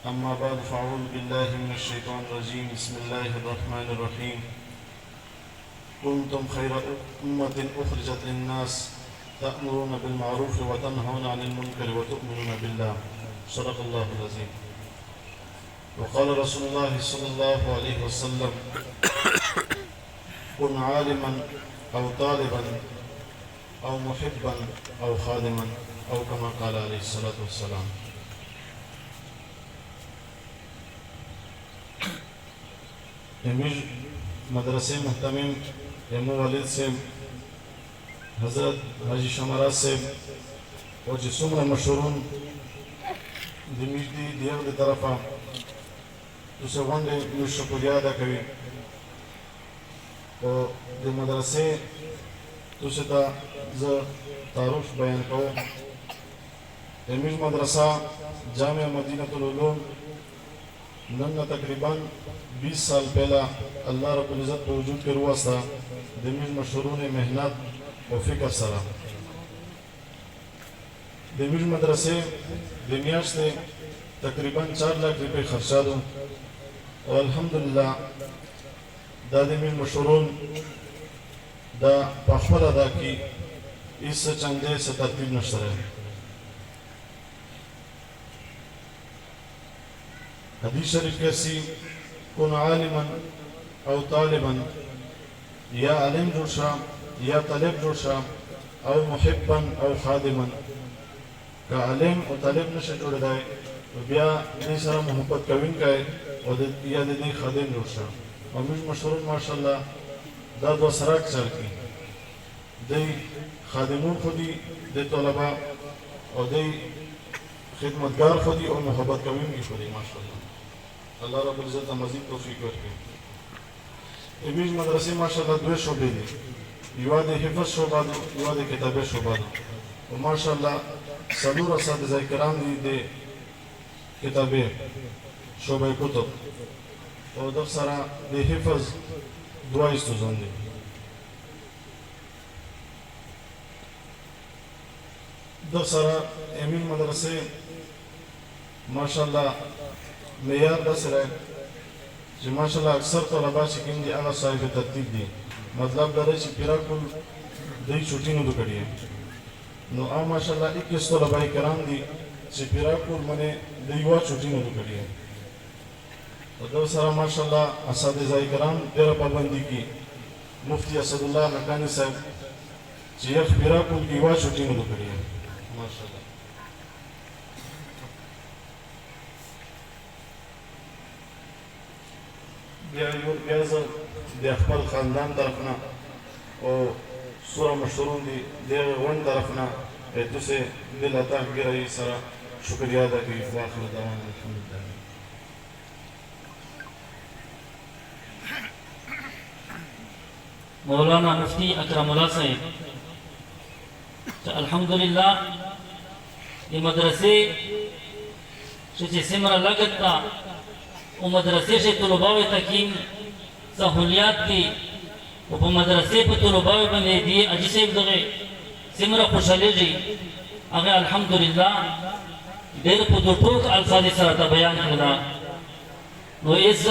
أما بعد فأعوذ بالله من الشيطان الرجيم بسم الله الرحمن الرحيم كنتم خير أمة أخرجت للناس تأمرون بالمعروف وتنهون عن المنكر وتؤمنون بالله صدق الله العظيم. وقال رسول الله صلى الله عليه وسلم كن عالما أو طالبا أو محبا أو خادما أو كما قال عليه الصلاة والسلام. امیر مدرسے محتمم امو والد سے حضرت حاجی شمارات سے اور جسوم مشہورون دمیش دی دیو دی طرفا تو سے وانڈے میں شکریہ ادا کوي اور دی مدرسے تو سے تا ز تعارف بیان کو. امیر مدرسہ جامعہ مدینہ العلوم نن تقریباً 20 سال پہلا اللہ رب العزت کو وجود کے روا سا دمیج مشہورون محنت و فکر سرا دمیج مدرسے دمیاش سے تقریباً 4 لاکھ روپے خرچہ دوں اور الحمدللہ دا دمیج مشہورون دا پخفل ادا کی اس سے چندے سے ترتیب نشتر ہے. حدیث شریف کیسی کن عالما او طالبا یا علم جوڑ شا یا طالب جوڑ شا او محبا او خادما کا علم او طالب نشا جوڑ دائے بیا دی سرا محبت کوین کائے یا دی خادم جوڑ شا. اور مجھ مشہور ماشاءاللہ دا دو سراک چل کی دی خادمون خودی دی طلبہ اور دی خدمتگار خودی اور محبت کوین کی خودی ماشاءاللہ. اللہ رب العزت مزید توفیق ورکړي. امیر مدرسې ماشاءالله 2 شعبې دي، یوه د حفظ شعبه ده، یوه د کتابه شعبه ده. او ماشاءالله 4 اساتذه کرام دي د کتابه شعبه کتب او د سره د حفظ 2 استادان دي. د سره امیر مدرسې ماشاءالله معیار داسې دی چې ماشاءالله اکثر طلبا چې کوم دي هغه صاحب ترتیب دي. مطلب دا دی چې پیرا کل دی چھٹی نه کړی نو او ماشاءالله 21 طلبا کرام دي چې پیرا کل منه دی وا چھٹی نه کړی او دا سره ماشاءالله اساتذه کرام ډېر پابندي کی. مفتی اسد الله مکانی صاحب چې یو پیرا کل دی وا چھٹی نه کړی ماشاءالله. بیا زه د خپل خاندان طرف نه او سوره مشهورون دي د غونډ طرف نه تاسو د لطاف ګرای سره شکریہ ادا کوي. واخر دعوانا الحمدلله. مولانا مفتی اکرم اللہ صاحب الحمدللہ یہ مدرسے سے سمرہ لگتا و مدرسے سے طلباء تکیم سہولیات دی و پا مدرسے پا طلباء بندے دی اجیسے دغے سمرہ خوشحالی جی اگر الحمدللہ دیر پا دو ٹوک الفاظ سرطا بیان کرنا. نو اس